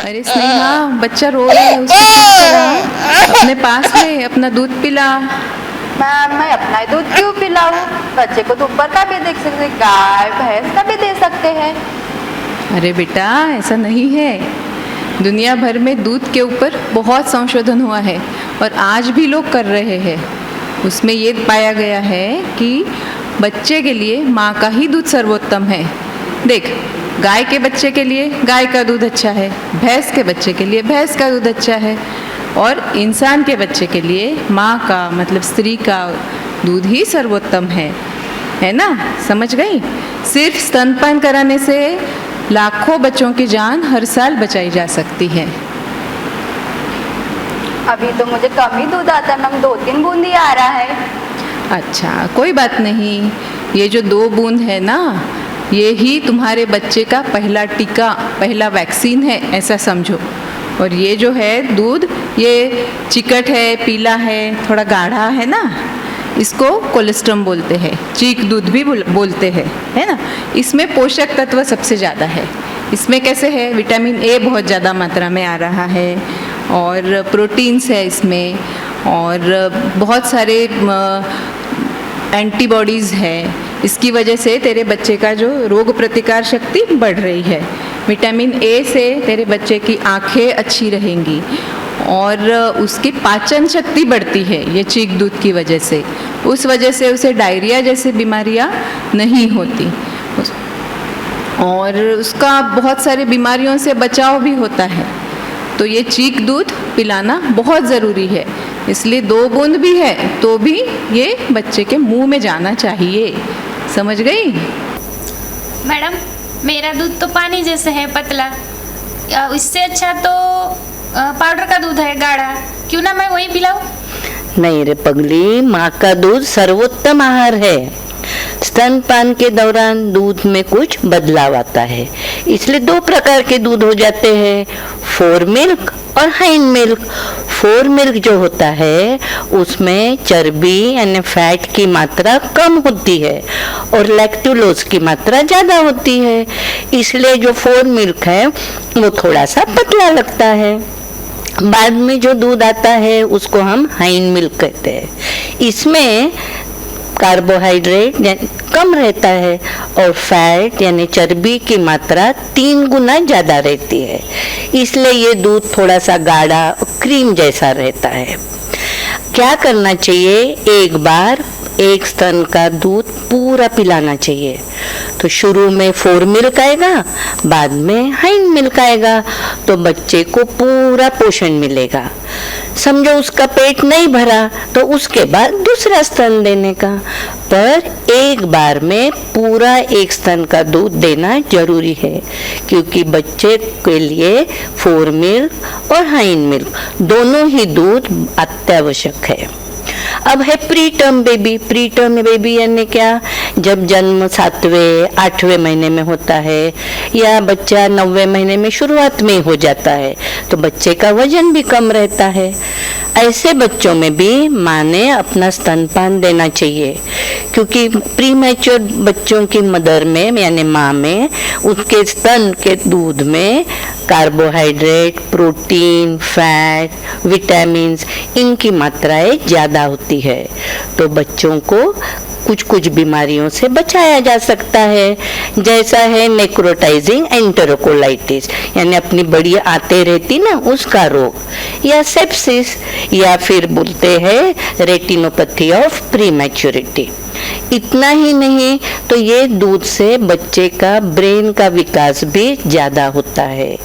अरे स्नेहा, बच्चा रो रहा है, उसको चुप करा, अपने पास ले, अपना दूध पिला। मैम मैं अपना ही दूध क्यों पिलाऊं? बच्चे को तो ऊपर का भी देख सकते, गाय भैंस का भी दे सकते हैं। अरे बेटा, ऐसा नहीं है। दुनिया भर में दूध के ऊपर बहुत संशोधन हुआ है और आज भी लोग कर रहे हैं। उसमें ये पाया गया है कि बच्चे के लिए माँ का ही दूध सर्वोत्तम है। देख, गाय के बच्चे के लिए गाय का दूध अच्छा है, भैंस के बच्चे के लिए भैंस का दूध अच्छा है, और इंसान के बच्चे के लिए माँ का मतलब स्त्री का दूध ही सर्वोत्तम है ना? समझ गई? सिर्फ स्तनपान कराने से लाखों बच्चों की जान हर साल बचाई जा सकती है। अभी तो मुझे कम ही दूध आता है मैम, 2-3 बूंद ही आ रहा है। अच्छा, कोई बात नहीं। ये जो 2 बूंद है ना, ये ही तुम्हारे बच्चे का पहला टीका, पहला वैक्सीन है, ऐसा समझो। और ये जो है दूध, ये चिकट है, पीला है, थोड़ा गाढ़ा है ना, इसको कोलेस्ट्रम बोलते हैं, चीक दूध भी बोलते हैं, है ना? इसमें पोषक तत्व सबसे ज़्यादा है। इसमें कैसे है, विटामिन ए बहुत ज़्यादा मात्रा में आ रहा है, और प्रोटीन्स है इसमें, और बहुत सारे एंटीबॉडीज़ है। इसकी वजह से तेरे बच्चे का जो रोग प्रतिकार शक्ति बढ़ रही है। विटामिन ए से तेरे बच्चे की आँखें अच्छी रहेंगी और उसकी पाचन शक्ति बढ़ती है, ये चीक दूध की वजह से। उस वजह से उसे डायरिया जैसी बीमारियां नहीं होती, और उसका बहुत सारी बीमारियों से बचाव भी होता है। तो ये चीक दूध पिलाना बहुत ज़रूरी है। इसलिए 2 बूंद भी है तो भी ये बच्चे के मुंह में जाना चाहिए। समझ गई? मैडम, मेरा दूध तो पानी जैसे है, पतला। इससे अच्छा तो पाउडर का दूध है, गाढ़ा। क्यों ना मैं वही पिलाऊं? नहीं रे पगली, माँ का दूध सर्वोत्तम आहार है। स्तनपान के दौरान दूध में कुछ बदलाव आता है, इसलिए 2 प्रकार के दूध हो जाते हैं, फोर मिल्क और हाइंड मिल्क। फोर मिल्क जो होता है उसमें चर्बी यानी फैट की मात्रा कम होती है और लैक्टुलोज की मात्रा ज्यादा होती है, इसलिए जो फोर मिल्क है वो थोड़ा सा पतला लगता है। बाद में जो दूध आता है उसको हम हाइंड मिल्क कहते हैं। इसमें कार्बोहाइड्रेट कम रहता है और फैट यानी चर्बी की मात्रा 3 गुना ज्यादा रहती है, इसलिए ये दूध थोड़ा सा गाढ़ा क्रीम जैसा रहता है। क्या करना चाहिए, एक बार एक स्तन का दूध पूरा पिलाना चाहिए। तो शुरू में फोर मिल्क आएगा, बाद में हाइंड मिल्क आएगा, तो बच्चे को पूरा पोषण मिलेगा। समझो उसका पेट नहीं भरा तो उसके बाद दूसरा स्तन देने का, पर एक बार में पूरा एक स्तन का दूध देना जरूरी है, क्योंकि बच्चे के लिए फोर मिल्क और हाइंड मिल्क दोनों ही दूध अत्यावश्यक है। अब है pre term baby. Pre term baby यानी क्या, जब जन्म 7वें 8वें महीने में होता है या बच्चा 9वें महीने में शुरुआत में हो जाता है, तो बच्चे का वजन भी कम रहता है। ऐसे बच्चों में भी माँ ने अपना स्तनपान देना चाहिए, क्योंकि प्री मैच्योर बच्चों की मदर में यानी माँ में उसके स्तन के दूध में कार्बोहाइड्रेट, प्रोटीन, फैट, विटामिन्स इनकी मात्राएं ज़्यादा होती है, तो बच्चों को कुछ कुछ बीमारियों से बचाया जा सकता है, जैसा है नेक्रोटाइजिंग एंटेरोकोलाइटिस यानी अपनी बड़ी आते रहती ना उसका रोग, या सेप्सिस, या फिर बोलते हैं रेटिनोपैथी ऑफ प्री मैच्योरिटी। इतना ही नहीं तो ये दूध से बच्चे का ब्रेन का विकास भी ज्यादा होता है।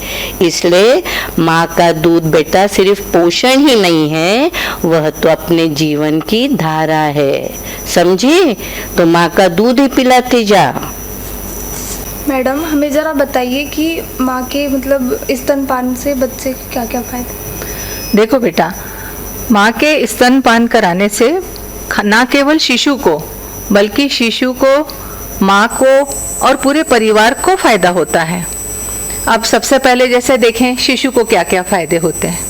इसलिए माँ का दूध बेटा सिर्फ पोषण ही नहीं है, वह तो अपने जीवन की धारा है। समझी? तो माँ का दूध ही पिलाते जा। मैडम, हमें ज़रा बताइए कि माँ के मतलब स्तनपान से बच्चे के क्या क्या फायदे? देखो बेटा, माँ के स्तनपान कराने से न केवल शिशु को बल्कि शिशु को, माँ को और पूरे परिवार को फायदा होता है। अब सबसे पहले जैसे देखें शिशु को क्या क्या फायदे होते हैं,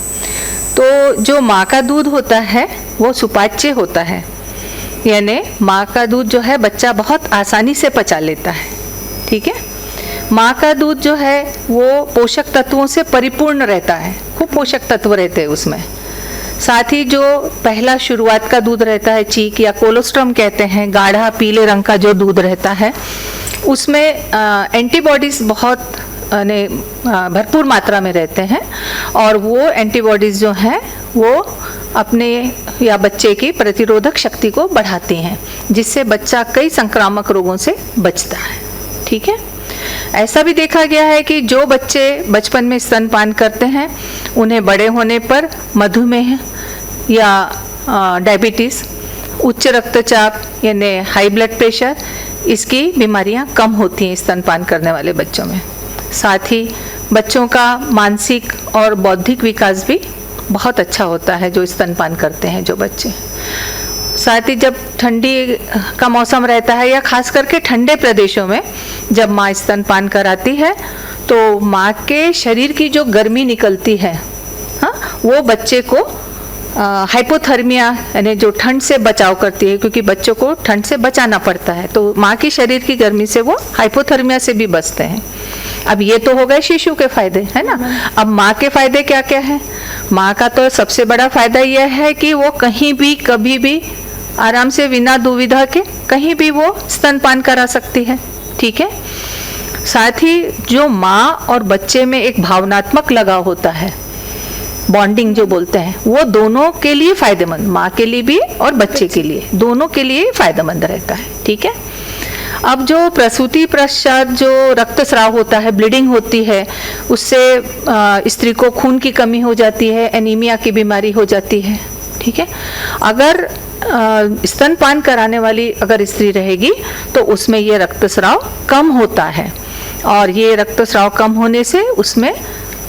तो जो माँ का दूध होता है वो सुपाच्य होता है, यानी माँ का दूध जो है बच्चा बहुत आसानी से पचा लेता है। ठीक है, माँ का दूध जो है वो पोषक तत्वों से परिपूर्ण रहता है, खूब पोषक तत्व रहते हैं उसमें। साथ ही जो पहला शुरुआत का दूध रहता है, चीक या कोलोस्ट्रम कहते हैं, गाढ़ा पीले रंग का जो दूध रहता है, उसमें एंटीबॉडीज बहुत भरपूर मात्रा में रहते हैं और वो एंटीबॉडीज जो हैं वो अपने या बच्चे की प्रतिरोधक शक्ति को बढ़ाती हैं, जिससे बच्चा कई संक्रामक रोगों से बचता है। ठीक है। ऐसा भी देखा गया है कि जो बच्चे बचपन में स्तनपान करते हैं उन्हें बड़े होने पर मधुमेह या डायबिटीज़, उच्च रक्तचाप यानी हाई ब्लड प्रेशर, इसकी बीमारियां कम होती हैं स्तनपान करने वाले बच्चों में। साथ ही बच्चों का मानसिक और बौद्धिक विकास भी बहुत अच्छा होता है जो स्तनपान करते हैं जो बच्चे। साथ ही जब ठंडी का मौसम रहता है या खास करके ठंडे प्रदेशों में जब माँ स्तनपान कराती है तो माँ के शरीर की जो गर्मी निकलती है, हाँ, वो बच्चे को हाइपोथर्मिया यानी जो ठंड से बचाव करती है, क्योंकि बच्चों को ठंड से बचाना पड़ता है, तो माँ की शरीर की गर्मी से वो हाइपोथर्मिया से भी बचते हैं। अब ये तो हो गए शिशु के फायदे, है ना। अब माँ के फायदे क्या क्या है? माँ का तो सबसे बड़ा फायदा यह है कि वो कहीं भी कभी भी आराम से बिना दुविधा के कहीं भी वो स्तनपान करा सकती है। ठीक है। साथ ही जो माँ और बच्चे में एक भावनात्मक लगाव होता है, बॉन्डिंग जो बोलते हैं, वो दोनों के लिए फायदेमंद, माँ के लिए भी और बच्चे के लिए, दोनों के लिए फायदेमंद रहता है। ठीक है। अब जो प्रसूति पश्चात जो रक्तस्राव होता है, ब्लीडिंग होती है, उससे स्त्री को खून की कमी हो जाती है, एनीमिया की बीमारी हो जाती है। ठीक है। अगर स्तनपान कराने वाली अगर स्त्री रहेगी तो उसमें ये रक्तस्राव कम होता है और ये रक्तस्राव कम होने से उसमें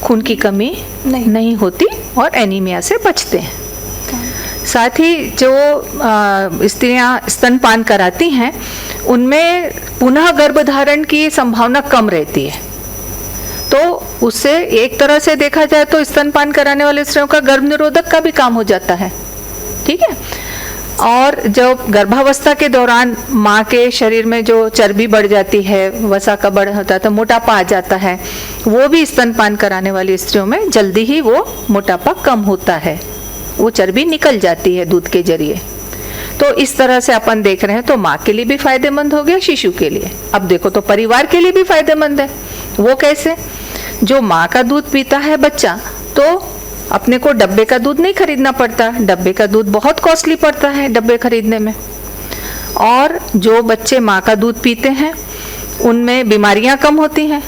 खून की कमी नहीं होती और एनीमिया से बचते हैं। साथ ही जो स्त्रियां स्तनपान कराती हैं उनमें पुनः गर्भधारण की संभावना कम रहती है, तो उससे एक तरह से देखा जाए तो स्तनपान कराने वाले स्त्रियों का गर्भ निरोधक का भी काम हो जाता है। ठीक है। और जब गर्भावस्था के दौरान माँ के शरीर में जो चर्बी बढ़ जाती है, वसा का बढ़ होता है, तो मोटापा आ जाता है, वो भी स्तनपान कराने वाली स्त्रियों में जल्दी ही वो मोटापा कम होता है, वो चर्बी निकल जाती है दूध के जरिए। तो इस तरह से अपन देख रहे हैं तो माँ के लिए भी फायदेमंद हो गया, शिशु के लिए। अब देखो तो परिवार के लिए भी फायदेमंद है। वो कैसे? जो माँ का दूध पीता है बच्चा तो अपने को डब्बे का दूध नहीं खरीदना पड़ता, डब्बे का दूध बहुत कॉस्टली पड़ता है डब्बे खरीदने में। और जो बच्चे माँ का दूध पीते हैं उनमें बीमारियां कम होती हैं,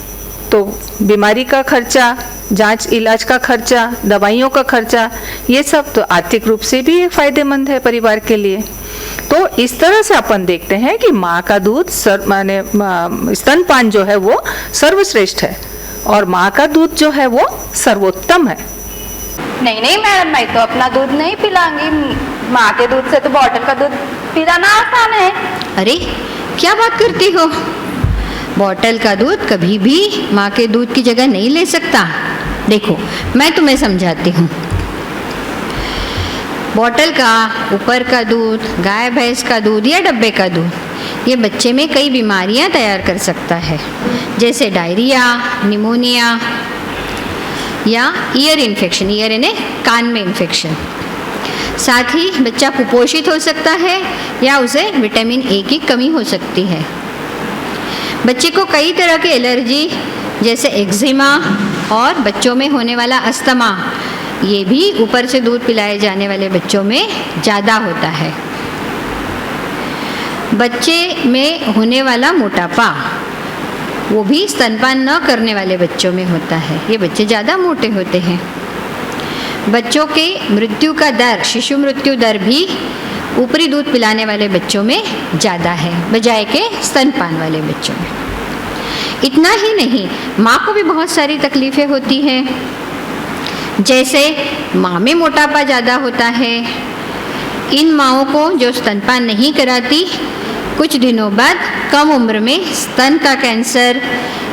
तो बीमारी का खर्चा, जांच इलाज का खर्चा, दवाइयों का खर्चा, ये सब तो आर्थिक रूप से भी फायदेमंद है परिवार के लिए। तो इस तरह से अपन देखते हैं कि माँ का दूध माने स्तनपान जो है वो सर्वश्रेष्ठ है और माँ का दूध जो है वो सर्वोत्तम है। नहीं नहीं मैडम, मैं तो अपना दूध नहीं पिलाऊंगी। माँ के दूध से तो बॉटल का दूध पिलाना आसान है। अरे क्या बात करती हो? बॉटल का दूध कभी भी माँ के दूध की जगह नहीं ले सकता। देखो मैं तुम्हें समझाती हूँ। बॉटल का ऊपर का दूध, गाय भैंस का दूध या डब्बे का दूध, ये बच्चे में कई बीमारियाँ तैयार कर सकता है, जैसे डायरिया, निमोनिया या ईयर इन्फेक्शन, ईयर यानी कान में इन्फेक्शन। साथ ही बच्चा कुपोषित हो सकता है या उसे विटामिन ए की कमी हो सकती है। बच्चे को कई तरह की एलर्जी जैसे एक्जिमा और बच्चों में होने वाला अस्थमा, ये भी ऊपर से दूध पिलाए जाने वाले बच्चों में ज़्यादा होता है। बच्चे में होने वाला मोटापा वो भी स्तनपान न करने वाले बच्चों में होता है, ये बच्चे ज़्यादा मोटे होते हैं। बच्चों के मृत्यु का दर, शिशु मृत्यु दर भी ऊपरी दूध पिलाने वाले बच्चों में ज़्यादा है बजाय के स्तनपान वाले बच्चों में। इतना ही नहीं, माँ को भी बहुत सारी तकलीफ़ें होती हैं, जैसे माँ में मोटापा ज़्यादा होता है। इन माँओं को जो स्तनपान नहीं कराती, कुछ दिनों बाद कम उम्र में स्तन का कैंसर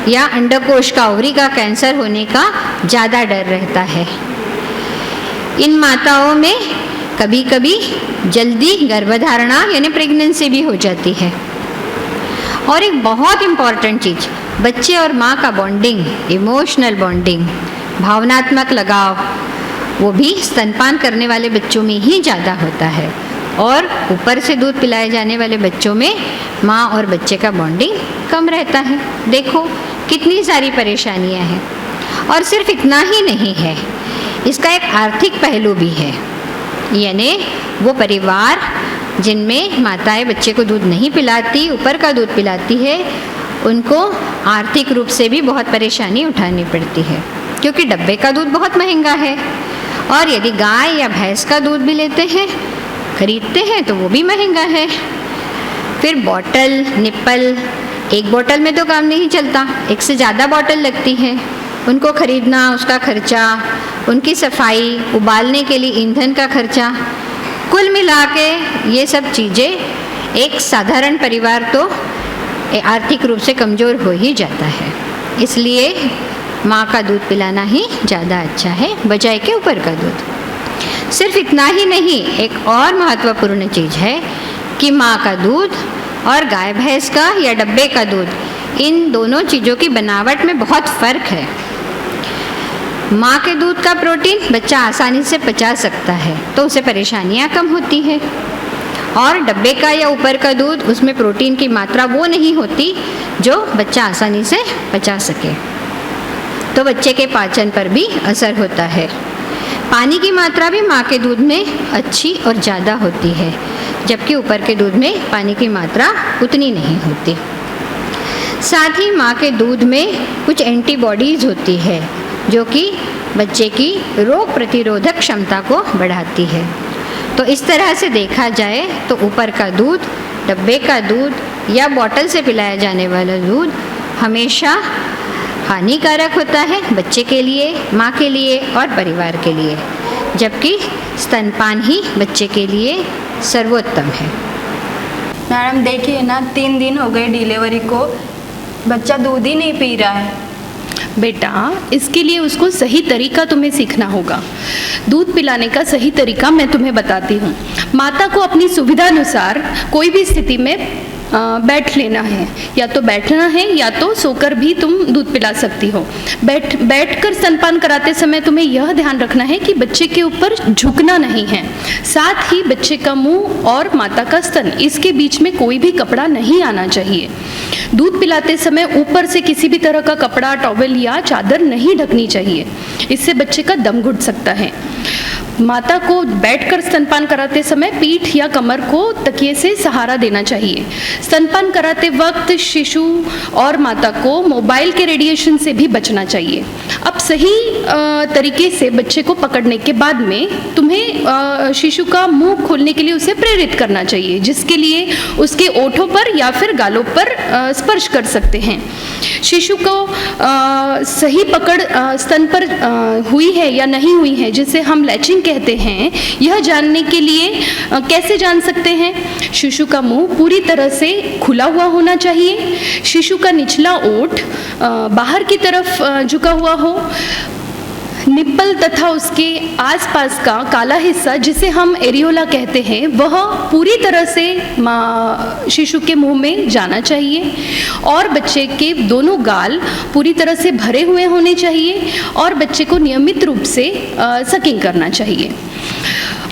या अंडकोश का, ओवरी का कैंसर होने का ज़्यादा डर रहता है। इन माताओं में कभी कभी जल्दी गर्भधारणा यानी प्रेगनेंसी भी हो जाती है। और एक बहुत इम्पॉर्टेंट चीज़, बच्चे और माँ का बॉन्डिंग, इमोशनल बॉन्डिंग, भावनात्मक लगाव, वो भी स्तनपान करने वाले बच्चों में ही ज़्यादा होता है। और ऊपर से दूध पिलाए जाने वाले बच्चों में माँ और बच्चे का बॉन्डिंग कम रहता है। देखो कितनी सारी परेशानियाँ हैं। और सिर्फ इतना ही नहीं है, इसका एक आर्थिक पहलू भी है। यानी वो परिवार जिनमें माताएं बच्चे को दूध नहीं पिलाती, ऊपर का दूध पिलाती है, उनको आर्थिक रूप से भी बहुत परेशानी उठानी पड़ती है, क्योंकि डब्बे का दूध बहुत महंगा है। और यदि गाय या भैंस का दूध भी लेते हैं, खरीदते हैं, तो वो भी महंगा है। फिर बॉटल, निप्पल, एक बॉटल में तो काम नहीं चलता, एक से ज़्यादा बॉटल लगती है। उनको खरीदना, उसका खर्चा, उनकी सफाई, उबालने के लिए ईंधन का खर्चा, कुल मिला के ये सब चीज़ें एक साधारण परिवार तो आर्थिक रूप से कमज़ोर हो ही जाता है। इसलिए माँ का दूध पिलाना ही ज़्यादा अच्छा है बजाय के ऊपर का दूध। सिर्फ इतना ही नहीं, एक और महत्वपूर्ण चीज़ है कि माँ का दूध और गाय भैंस का या डब्बे का दूध, इन दोनों चीज़ों की बनावट में बहुत फ़र्क है। माँ के दूध का प्रोटीन बच्चा आसानी से पचा सकता है, तो उसे परेशानियाँ कम होती है। और डब्बे का या ऊपर का दूध, उसमें प्रोटीन की मात्रा वो नहीं होती जो बच्चा आसानी से पचा सके, तो बच्चे के पाचन पर भी असर होता है। पानी की मात्रा भी माँ के दूध में अच्छी और ज़्यादा होती है, जबकि ऊपर के दूध में पानी की मात्रा उतनी नहीं होती। साथ ही माँ के दूध में कुछ एंटीबॉडीज़ होती है जो कि बच्चे की रोग प्रतिरोधक क्षमता को बढ़ाती है। तो इस तरह से देखा जाए तो ऊपर का दूध, डब्बे का दूध या बोतल से पिलाया जाने वाला दूध हमेशा हानिकारक होता है बच्चे के लिए, माँ के लिए और परिवार के लिए, जबकि स्तनपान ही बच्चे के लिए सर्वोत्तम है। मैडम देखिए ना, 3 दिन हो गए डिलीवरी को, बच्चा दूध ही नहीं पी रहा है। बेटा, इसके लिए उसको सही तरीका तुम्हें सीखना होगा। दूध पिलाने का सही तरीका मैं तुम्हें बताती हूँ। माता को अपनी सुविधा अनुसार कोई भी स्थिति में बैठ लेना है, या तो बैठना है या तो सोकर भी तुम दूध पिला सकती हो। बैठकर स्तनपान कराते समय तुम्हें यह ध्यान रखना है कि बच्चे के ऊपर झुकना नहीं है। साथ ही बच्चे का मुंह और माता का स्तन, इसके बीच में कोई भी कपड़ा नहीं आना चाहिए। दूध पिलाते समय ऊपर से किसी भी तरह का कपड़ा, टॉवेल या चादर नहीं ढकनी चाहिए, इससे बच्चे का दम घुट सकता है। माता को बैठकर स्तनपान कराते समय पीठ या कमर को तकिए से सहारा देना चाहिए। स्तनपान कराते वक्त शिशु और माता को मोबाइल के रेडिएशन से भी बचना चाहिए। अब सही तरीके से बच्चे को पकड़ने के बाद में तुम्हें शिशु का मुंह खोलने के लिए उसे प्रेरित करना चाहिए, जिसके लिए उसके ओठों पर या फिर गालों पर स्पर्श कर सकते हैं। शिशु को सही पकड़ स्तन पर हुई है या नहीं हुई है, जिसे हम लैचिंग कहते हैं, यह जानने के लिए कैसे जान सकते हैं? शिशु का मुंह पूरी तरह से खुला हुआ होना चाहिए, शिशु का निचला ओठ बाहर की तरफ झुका हुआ हो, निप्पल तथा उसके आसपास का काला हिस्सा, जिसे हम एरियोला कहते हैं, वह पूरी तरह से शिशु के मुंह में जाना चाहिए, और बच्चे के दोनों गाल पूरी तरह से भरे हुए होने चाहिए, और बच्चे को नियमित रूप से सकिंग करना चाहिए।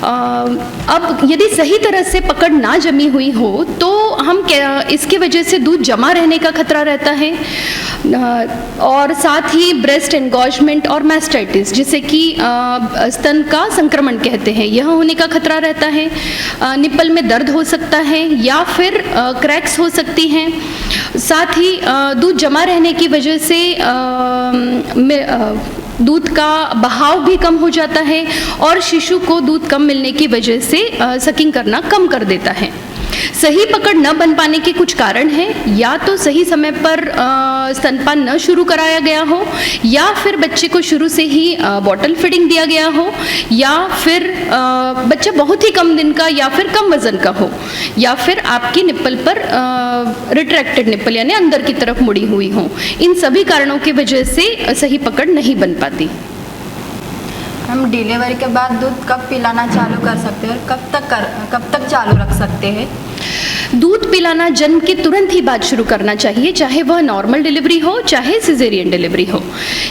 अब यदि सही तरह से पकड़ ना जमी हुई हो तो हम इसके वजह से दूध जमा रहने का खतरा रहता है, और साथ ही ब्रेस्ट एनगॉजमेंट और मैस्टाइटिस, जिसे कि स्तन का संक्रमण कहते हैं, यह होने का खतरा रहता है। निप्पल में दर्द हो सकता है या फिर क्रैक्स हो सकती हैं। साथ ही दूध जमा रहने की वजह से दूध का बहाव भी कम हो जाता है, और शिशु को दूध कम मिलने की वजह से सकिंग करना कम कर देता है। सही पकड़ न बन पाने के कुछ कारण हैं, या तो सही समय पर स्तनपान न शुरू कराया गया हो, या फिर बच्चे को शुरू से ही बॉटल फीडिंग दिया गया हो, या फिर बच्चा बहुत ही कम दिन का या फिर कम वजन का हो, या फिर आपकी निप्पल पर रिट्रैक्टेड निप्पल यानी अंदर की तरफ मुड़ी हुई हो। इन सभी कारणों की वजह से सही पकड़ नहीं बन पाती। हम डिलीवरी के बाद दूध कब पिलाना चालू कर सकते हैं और कब तक चालू रख सकते हैं? दूध पिलाना जन्म के तुरंत ही बाद शुरू करना चाहिए, चाहे वह नॉर्मल डिलीवरी हो चाहे सिजेरियन डिलीवरी हो,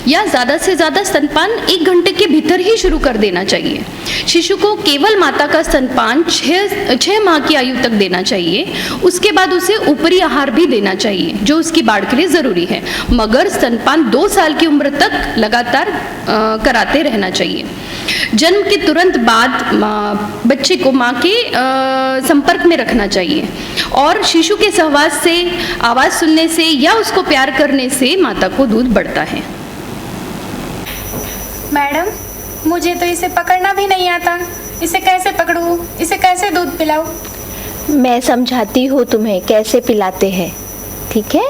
या ज़्यादा से ज़्यादा स्तनपान 1 घंटे के भीतर ही शुरू कर देना चाहिए। शिशु को केवल माता का स्तनपान 6 माह की आयु तक देना चाहिए। उसके बाद उसे ऊपरी आहार भी देना चाहिए जो उसकी बाढ़ के लिए ज़रूरी है, मगर स्तनपान 2 साल की उम्र तक लगातार कराते रहना चाहिए। जन्म के तुरंत बाद बच्चे को माँ के संपर्क में रखना चाहिए और शिशु के सहवास से, आवाज़ सुनने से या उसको प्यार करने से माता को दूध बढ़ता है। मैडम, मुझे तो इसे पकड़ना भी नहीं आता, इसे कैसे पकड़ूं, इसे कैसे दूध पिलाऊं? मैं समझाती हूँ तुम्हें कैसे पिलाते हैं, ठीक है।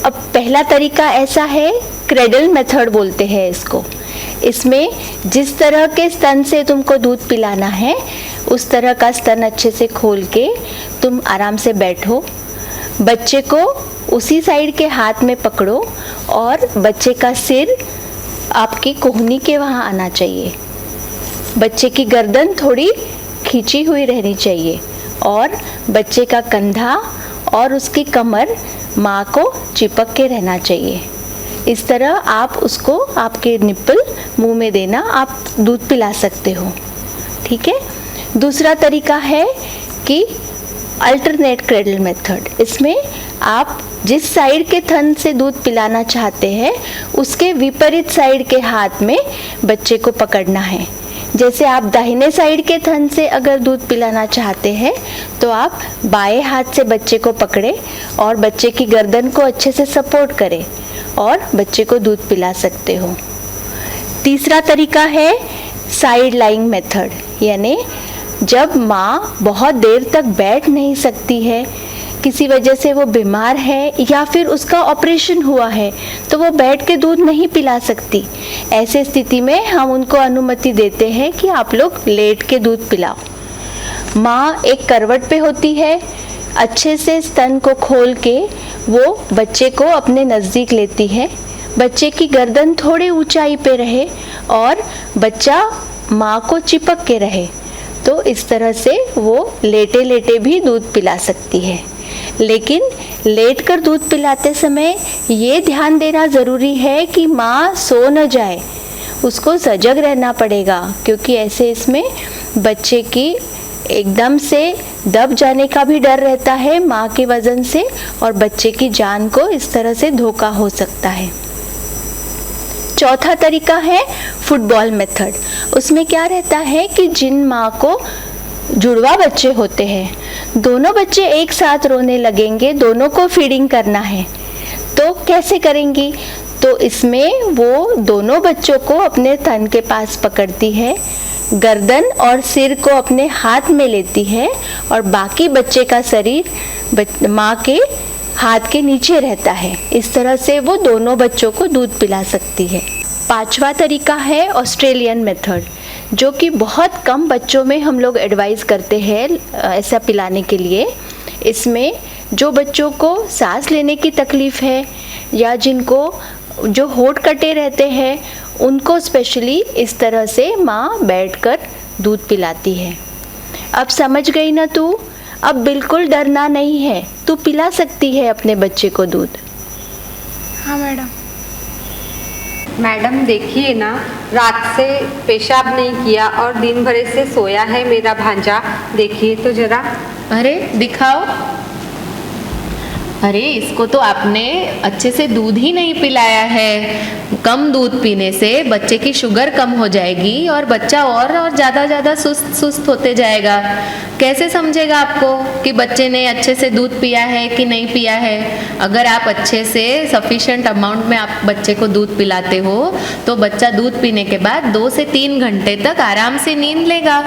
अब पहला तरीका ऐसा है, क्रेडल मेथड बोलते हैं इसको। इसमें जिस तरह के स्तन से तुमको दूध पिलाना है उस तरह का स्तन अच्छे से खोल के तुम आराम से बैठो, बच्चे को उसी साइड के हाथ में पकड़ो और बच्चे का सिर आपकी कोहनी के वहाँ आना चाहिए। बच्चे की गर्दन थोड़ी खींची हुई रहनी चाहिए और बच्चे का कंधा और उसकी कमर माँ को चिपक के रहना चाहिए। इस तरह आप उसको आपके निप्पल मुंह में देना, आप दूध पिला सकते हो, ठीक है। दूसरा तरीका है कि अल्टरनेट क्रेडल मेथड। इसमें आप जिस साइड के थन से दूध पिलाना चाहते हैं उसके विपरीत साइड के हाथ में बच्चे को पकड़ना है। जैसे आप दाहिने साइड के थन से अगर दूध पिलाना चाहते हैं तो आप बाएं हाथ से बच्चे को पकड़े और बच्चे की गर्दन को अच्छे से सपोर्ट करें और बच्चे को दूध पिला सकते हो। तीसरा तरीका है साइड लाइंग मेथड, यानी जब माँ बहुत देर तक बैठ नहीं सकती है, किसी वजह से वो बीमार है या फिर उसका ऑपरेशन हुआ है तो वो बैठ के दूध नहीं पिला सकती, ऐसे स्थिति में हम उनको अनुमति देते हैं कि आप लोग लेट के दूध पिलाओ। माँ एक करवट पे होती है, अच्छे से स्तन को खोल के वो बच्चे को अपने नज़दीक लेती है, बच्चे की गर्दन थोड़ी ऊंचाई पे रहे और बच्चा माँ को चिपक के रहे, तो इस तरह से वो लेटे लेटे भी दूध पिला सकती है। लेकिन लेटकर दूध पिलाते समय ये ध्यान देना ज़रूरी है कि माँ सो न जाए, उसको सजग रहना पड़ेगा, क्योंकि ऐसे इसमें बच्चे की एकदम से दब जाने का भी डर रहता है माँ के वज़न से और बच्चे की जान को इस तरह से धोखा हो सकता है। चौथा तरीका है फुटबॉल मेथड। उसमें क्या रहता है कि जिन माँ को जुड़वा बच्चे होते हैं, दोनों बच्चे एक साथ रोने लगेंगे, दोनों को फीडिंग करना है, तो कैसे करेंगी? तो इसमें वो दोनों बच्चों को अपने थन के पास पकड़ती है, गर्दन और सिर को अपने हाथ में लेती है और बाकी बच्चे का शरीर माँ के हाथ के नीचे रहता है। इस तरह से वो दोनों बच्चों को दूध पिला सकती है। पांचवा तरीका है ऑस्ट्रेलियन मेथड, जो कि बहुत कम बच्चों में हम लोग एडवाइस करते हैं ऐसा पिलाने के लिए। इसमें जो बच्चों को सांस लेने की तकलीफ़ है या जिनको जो होंठ कटे रहते हैं, उनको स्पेशली इस तरह से माँ बैठकर दूध पिलाती है। अब समझ गई ना तू? अब बिल्कुल डरना नहीं है, तू पिला सकती है अपने बच्चे को दूध। हाँ मैडम। मैडम देखिए ना, रात से पेशाब नहीं किया और दिन भर से सोया है मेरा भांजा, देखिए तो जरा। अरे दिखाओ। अरे इसको तो आपने अच्छे से दूध ही नहीं पिलाया है। कम दूध पीने से बच्चे की शुगर कम हो जाएगी और बच्चा और ज़्यादा सुस्त होते जाएगा। कैसे समझेगा आपको कि बच्चे ने अच्छे से दूध पिया है कि नहीं पिया है? अगर आप अच्छे से सफिशिएंट अमाउंट में आप बच्चे को दूध पिलाते हो तो बच्चा दूध पीने के बाद 2 से 3 घंटे तक आराम से नींद लेगा।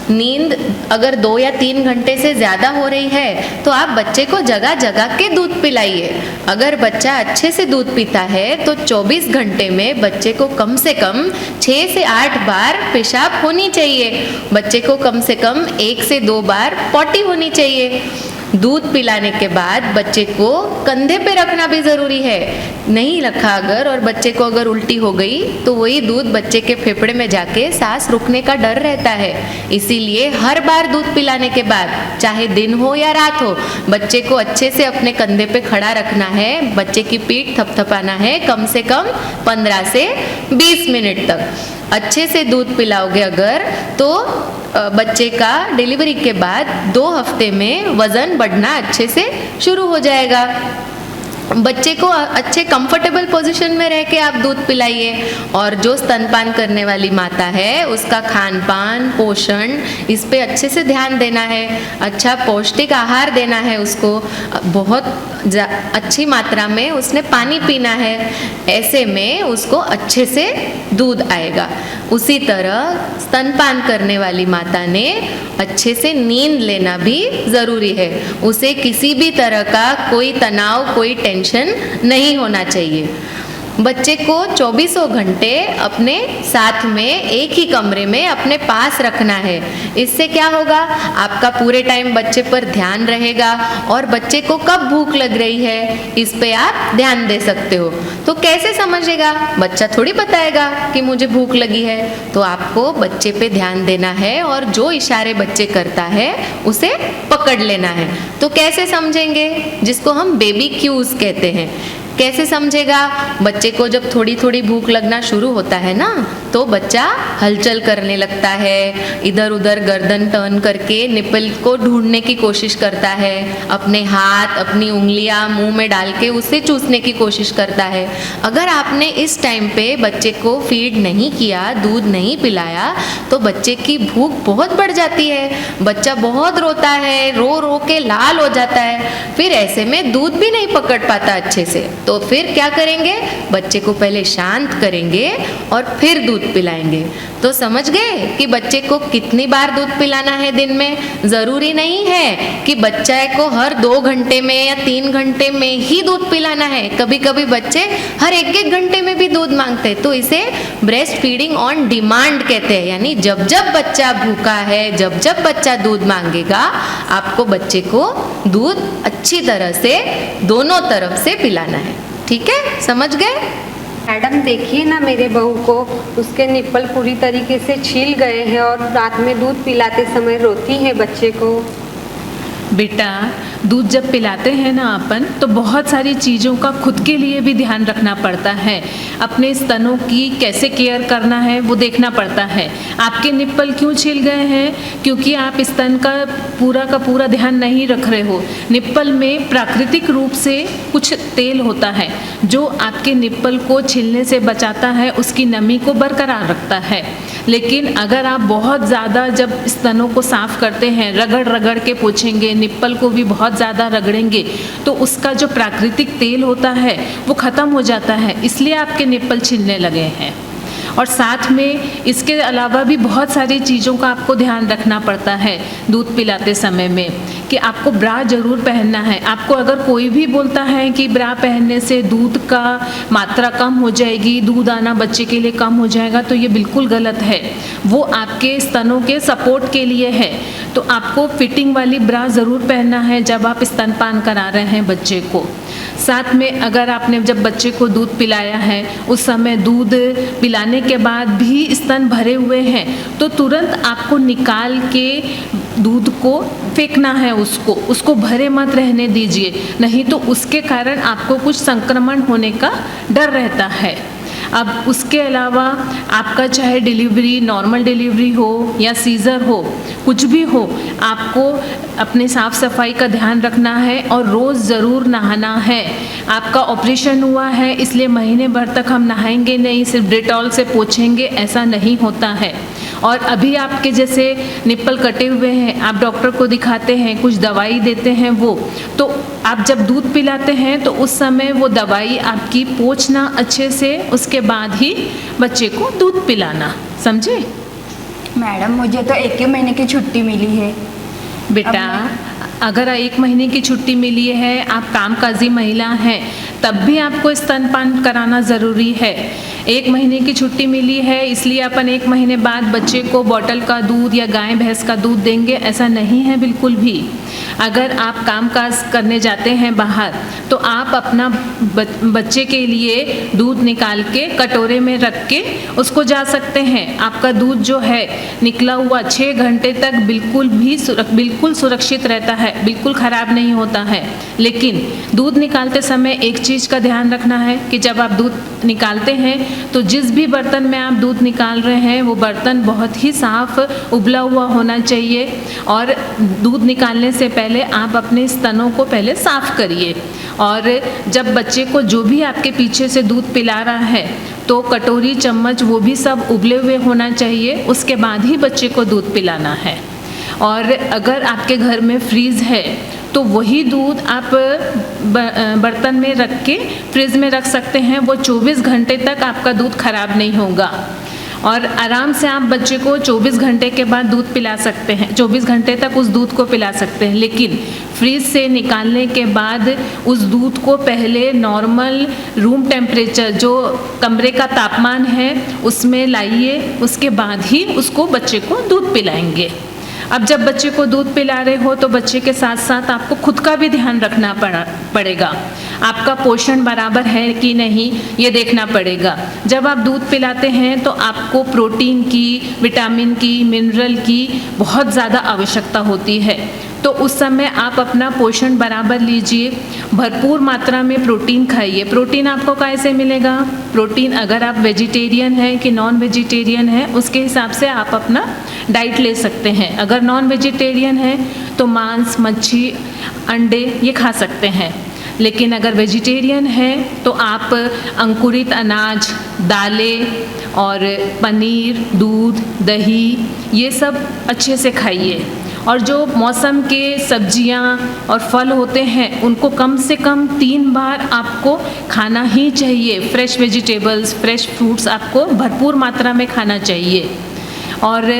नींद अगर 2 या 3 घंटे से ज़्यादा हो रही है तो आप बच्चे को जगह जगह के दूध पिलाइए। अगर बच्चा अच्छे से दूध पीता है तो 24 घंटे में बच्चे को कम से कम 6 से 8 बार पेशाब होनी चाहिए। बच्चे को कम से कम 1 से 2 बार पॉटी होनी चाहिए। दूध पिलाने के बाद बच्चे को कंधे पे रखना भी ज़रूरी है। नहीं रखा अगर और बच्चे को अगर उल्टी हो गई तो वही दूध बच्चे के फेफड़े में जाके सांस रुकने का डर रहता है। इसीलिए हर बार दूध पिलाने के बाद, चाहे दिन हो या रात हो, बच्चे को अच्छे से अपने कंधे पे खड़ा रखना है। बच्चे की पीठ थपथपाना है कम से कम 15 से 20 मिनट तक। अच्छे से दूध पिलाओगे अगर तो बच्चे का डिलीवरी के बाद 2 हफ्ते में वज़न बढ़ना अच्छे से शुरू हो जाएगा। बच्चे को अच्छे कंफर्टेबल पोजीशन में रह के आप दूध पिलाइए। और जो स्तनपान करने वाली माता है उसका खान पान, पोषण, इस पे अच्छे से ध्यान देना है। अच्छा पौष्टिक आहार देना है उसको, बहुत अच्छी मात्रा में उसने पानी पीना है। ऐसे में उसको अच्छे से दूध आएगा। उसी तरह स्तनपान करने वाली माता ने अच्छे से नींद लेना भी ज़रूरी है। उसे किसी भी तरह का कोई तनाव, कोई टेंशन नहीं होना चाहिए। बच्चे को 24 घंटे अपने साथ में एक ही कमरे में अपने पास रखना है। इससे क्या होगा, आपका पूरे टाइम बच्चे पर ध्यान रहेगा और बच्चे को कब भूख लग रही है इस पे आप ध्यान दे सकते हो। तो कैसे समझेगा, बच्चा थोड़ी बताएगा कि मुझे भूख लगी है। तो आपको बच्चे पे ध्यान देना है और जो इशारे बच्चे करता है उसे पकड़ लेना है। तो कैसे समझेंगे, जिसको हम बेबी क्यूज कहते हैं। कैसे समझेगा, बच्चे को जब थोड़ी थोड़ी भूख लगना शुरू होता है ना, तो बच्चा हलचल करने लगता है, इधर उधर गर्दन टर्न करके निपल को ढूंढने की कोशिश करता है, अपने हाथ, अपनी उंगलियां मुंह में डाल के उसे चूसने की कोशिश करता है। अगर आपने इस टाइम पे बच्चे को फीड नहीं किया, दूध नहीं पिलाया, तो बच्चे की भूख बहुत बढ़ जाती है। बच्चा बहुत रोता है, रो रो के लाल हो जाता है, फिर ऐसे में दूध भी नहीं पकड़ पाता अच्छे से। तो फिर क्या करेंगे, बच्चे को पहले शांत करेंगे और फिर दूध पिलाएंगे। तो समझ गए कि बच्चे को कितनी बार दूध पिलाना है दिन में। ज़रूरी नहीं है कि बच्चे को हर 2 घंटे में या 3 घंटे में ही दूध पिलाना है। कभी कभी बच्चे हर 1-1 घंटे में भी दूध मांगते हैं, तो इसे ब्रेस्ट फीडिंग ऑन डिमांड कहते हैं। यानी जब जब बच्चा भूखा है, जब जब बच्चा दूध मांगेगा, आपको बच्चे को दूध अच्छी तरह से दोनों तरफ से पिलाना है। ठीक है, समझ गए? मैडम देखिए ना मेरे बहू को, उसके निप्पल पूरी तरीके से छील गए हैं और रात में दूध पिलाते समय रोती है बच्चे को। बेटा, दूध जब पिलाते हैं ना अपन, तो बहुत सारी चीज़ों का खुद के लिए भी ध्यान रखना पड़ता है। अपने स्तनों की कैसे केयर करना है वो देखना पड़ता है। आपके निप्पल क्यों छिल गए हैं? क्योंकि आप स्तन का पूरा ध्यान नहीं रख रहे हो। निप्पल में प्राकृतिक रूप से कुछ तेल होता है जो आपके निप्पल को छिलने से बचाता है, उसकी नमी को बरकरार रखता है। लेकिन अगर आप बहुत ज़्यादा जब स्तनों को साफ़ करते हैं, रगड़ रगड़ के पोंछेंगे, निप्पल को भी बहुत ज़्यादा रगड़ेंगे, तो उसका जो प्राकृतिक तेल होता है वो ख़त्म हो जाता है, इसलिए आपके निप्पल छिलने लगे हैं। और साथ में इसके अलावा भी बहुत सारी चीज़ों का आपको ध्यान रखना पड़ता है दूध पिलाते समय में, कि आपको ब्रा ज़रूर पहनना है। आपको अगर कोई भी बोलता है कि ब्रा पहनने से दूध का मात्रा कम हो जाएगी, दूध आना बच्चे के लिए कम हो जाएगा, तो ये बिल्कुल गलत है। वो आपके स्तनों के सपोर्ट के लिए है। तो आपको फिटिंग वाली ब्रा ज़रूर पहनना है जब आप स्तनपान करा रहे हैं बच्चे को। साथ में अगर आपने जब बच्चे को दूध पिलाया है, उस समय दूध पिलाने के बाद भी स्तन भरे हुए हैं, तो तुरंत आपको निकाल के दूध को फेंकना है, उसको भरे मत रहने दीजिए, नहीं तो उसके कारण आपको कुछ संक्रमण होने का डर रहता है। अब उसके अलावा आपका चाहे डिलीवरी, नॉर्मल डिलीवरी हो या सीज़र हो, कुछ भी हो, आपको अपने साफ़ सफाई का ध्यान रखना है और रोज़ ज़रूर नहाना है। आपका ऑपरेशन हुआ है इसलिए महीने भर तक हम नहाएंगे नहीं, सिर्फ डेटॉल से पोंछेंगे, ऐसा नहीं होता है। और अभी आपके जैसे निप्पल कटे हुए हैं, आप डॉक्टर को दिखाते हैं, कुछ दवाई देते हैं, वो तो आप जब दूध पिलाते हैं तो उस समय वो दवाई आपकी पोंछना अच्छे से, उसके बाद ही बच्चे को दूध पिलाना। समझे? मैडम मुझे तो 1 महीने की छुट्टी मिली है। बेटा, अगर 1 महीने की छुट्टी मिली है, आप कामकाजी महिला हैं, तब भी आपको स्तनपान कराना ज़रूरी है। 1 महीने की छुट्टी मिली है इसलिए अपन 1 महीने बाद बच्चे को बॉटल का दूध या गाय भैंस का दूध देंगे, ऐसा नहीं है बिल्कुल भी। अगर आप कामकाज करने जाते हैं बाहर तो आप अपना बच्चे के लिए दूध निकाल के कटोरे में रख के उसको जा सकते हैं। आपका दूध जो है निकला हुआ 6 घंटे तक बिल्कुल सुरक्षित रहता है, बिल्कुल ख़राब नहीं होता है। लेकिन दूध निकालते समय एक चीज़ का ध्यान रखना है कि जब आप दूध निकालते हैं तो जिस भी बर्तन में आप दूध निकाल रहे हैं वो बर्तन बहुत ही साफ उबला हुआ होना चाहिए। और दूध निकालने से पहले आप अपने स्तनों को पहले साफ करिए। और जब बच्चे को जो भी आपके पीछे से दूध पिला रहा है तो कटोरी चम्मच वो भी सब उबले हुए होना चाहिए, उसके बाद ही बच्चे को दूध पिलाना है। और अगर आपके घर में फ्रीज़ है तो वही दूध आप बर्तन में रख के फ्रिज में रख सकते हैं, वो 24 घंटे तक आपका दूध खराब नहीं होगा। और आराम से आप बच्चे को 24 घंटे के बाद दूध पिला सकते हैं, 24 घंटे तक उस दूध को पिला सकते हैं। लेकिन फ्रीज से निकालने के बाद उस दूध को पहले नॉर्मल रूम टेम्परेचर, जो कमरे का तापमान है, उसमें लाइए, उसके बाद ही उसको बच्चे को दूध पिलाएंगे। अब जब बच्चे को दूध पिला रहे हो तो बच्चे के साथ साथ आपको खुद का भी ध्यान रखना पड़ेगा। आपका पोषण बराबर है कि नहीं ये देखना पड़ेगा। जब आप दूध पिलाते हैं तो आपको प्रोटीन की, विटामिन की, मिनरल की बहुत ज़्यादा आवश्यकता होती है। तो उस समय आप अपना पोषण बराबर लीजिए, भरपूर मात्रा में प्रोटीन खाइए। प्रोटीन आपको कैसे मिलेगा? प्रोटीन अगर आप वेजिटेरियन हैं कि नॉन वेजिटेरियन हैं उसके हिसाब से आप अपना डाइट ले सकते हैं। अगर नॉन वेजिटेरियन है तो मांस, मच्छी, अंडे ये खा सकते हैं। लेकिन अगर वेजिटेरियन है तो आप अंकुरित अनाज, दालें और पनीर, दूध, दही ये सब अच्छे से खाइए। और जो मौसम के सब्जियां और फल होते हैं उनको कम से कम 3 बार आपको खाना ही चाहिए। फ्रेश वेजिटेबल्स, फ्रेश फ्रूट्स आपको भरपूर मात्रा में खाना चाहिए। और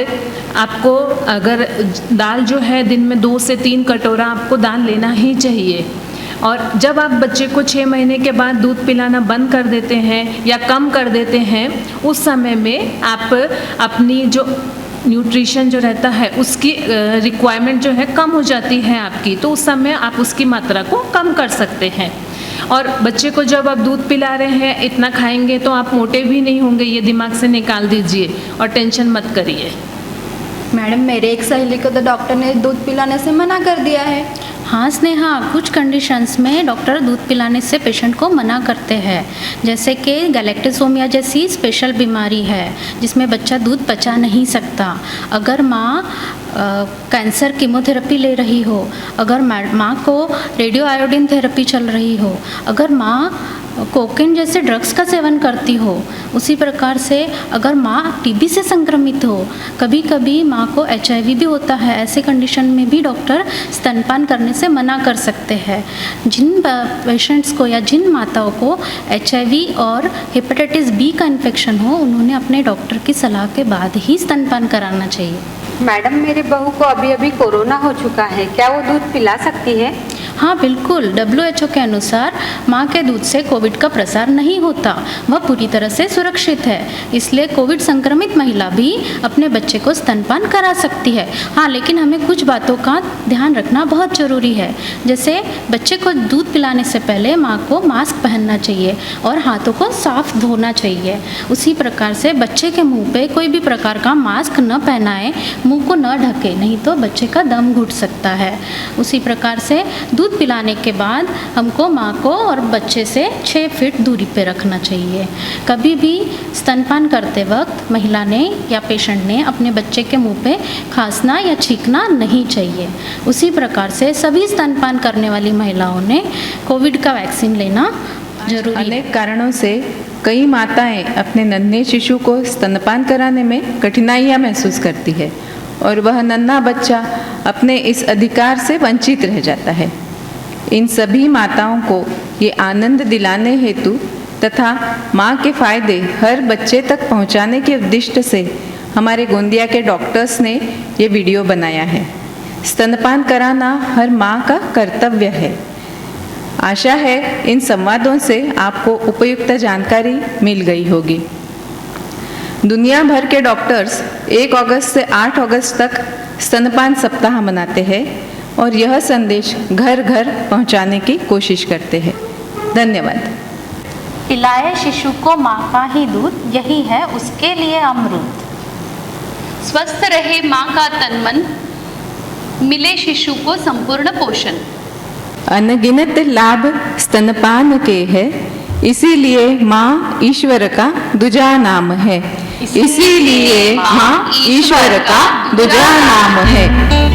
आपको अगर दाल जो है दिन में 2 से 3 कटोरा आपको दाल लेना ही चाहिए। और जब आप बच्चे को 6 महीने के बाद दूध पिलाना बंद कर देते हैं या कम कर देते हैं, उस समय में आप अपनी जो न्यूट्रिशन जो रहता है उसकी रिक्वायरमेंट जो है कम हो जाती है आपकी, तो उस समय आप उसकी मात्रा को कम कर सकते हैं। और बच्चे को जब आप दूध पिला रहे हैं इतना खाएंगे तो आप मोटे भी नहीं होंगे, ये दिमाग से निकाल दीजिए और टेंशन मत करिए। मैडम, मेरे एक सहेली को तो डॉक्टर ने दूध पिलाने से मना कर दिया है। हाँ स्नेहा, कुछ कंडीशंस में डॉक्टर दूध पिलाने से पेशेंट को मना करते हैं। जैसे कि गैलेक्टोसोमिया जैसी स्पेशल बीमारी है जिसमें बच्चा दूध पचा नहीं सकता, अगर माँ कैंसर कीमोथेरेपी ले रही हो, अगर माँ को रेडियो आयोडीन थेरेपी चल रही हो, अगर माँ कोकेन जैसे ड्रग्स का सेवन करती हो, उसी प्रकार से अगर माँ टीबी से संक्रमित हो, कभी कभी माँ को HIV भी होता है, ऐसे कंडीशन में भी डॉक्टर स्तनपान करने से मना कर सकते हैं। जिन पेशेंट्स को या जिन माताओं को HIV और हेपेटाइटिस B का इन्फेक्शन हो, उन्होंने अपने डॉक्टर की सलाह के बाद ही स्तनपान कराना चाहिए। मैडम, मेरे बहू को अभी अभी कोरोना हो चुका है, क्या वो दूध पिला सकती है? हाँ बिल्कुल, WHO के अनुसार माँ के दूध से कोविड का प्रसार नहीं होता, वह पूरी तरह से सुरक्षित है। इसलिए कोविड संक्रमित महिला भी अपने बच्चे को स्तनपान करा सकती है। हाँ, लेकिन हमें कुछ बातों का ध्यान रखना बहुत ज़रूरी है। जैसे बच्चे को दूध पिलाने से पहले माँ को मास्क पहनना चाहिए और हाथों को साफ धोना चाहिए। उसी प्रकार से बच्चे के मुँह पे कोई भी प्रकार का मास्क न पहनाए, मुँह को न ढके, नहीं तो बच्चे का दम घुट सकता है। उसी प्रकार से दूध पिलाने के बाद हमको माँ को और बच्चे से 6 फीट दूरी पे रखना चाहिए। कभी भी स्तनपान करते वक्त महिला ने या पेशेंट ने अपने बच्चे के मुंह पे खांसना या छींकना नहीं चाहिए। उसी प्रकार से सभी स्तनपान करने वाली महिलाओं ने कोविड का वैक्सीन लेना जरूरी है। अनेक कारणों से कई माताएं अपने नन्हे शिशु को स्तनपान कराने में कठिनाइयां महसूस करती है और वह नन्हा बच्चा अपने इस अधिकार से वंचित रह जाता है। इन सभी माताओं को ये आनंद दिलाने हेतु तथा माँ के फायदे हर बच्चे तक पहुँचाने के उद्देश्य से हमारे गोंदिया के डॉक्टर्स ने ये वीडियो बनाया है। स्तनपान कराना हर माँ का कर्तव्य है। आशा है इन संवादों से आपको उपयुक्त जानकारी मिल गई होगी। दुनिया भर के डॉक्टर्स 1 अगस्त से 8 अगस्त तक स्तनपान सप्ताह मनाते हैं और यह संदेश घर घर पहुंचाने की कोशिश करते हैं। धन्यवाद। पिलाए शिशु को माँ का ही दूध, यही है उसके लिए अमृत। स्वस्थ रहे माँ का तन मन, मिले शिशु को संपूर्ण पोषण। अनगिनत लाभ स्तनपान के है, इसीलिए माँ ईश्वर का दूजा नाम है। इसीलिए माँ ईश्वर का दूजा नाम है।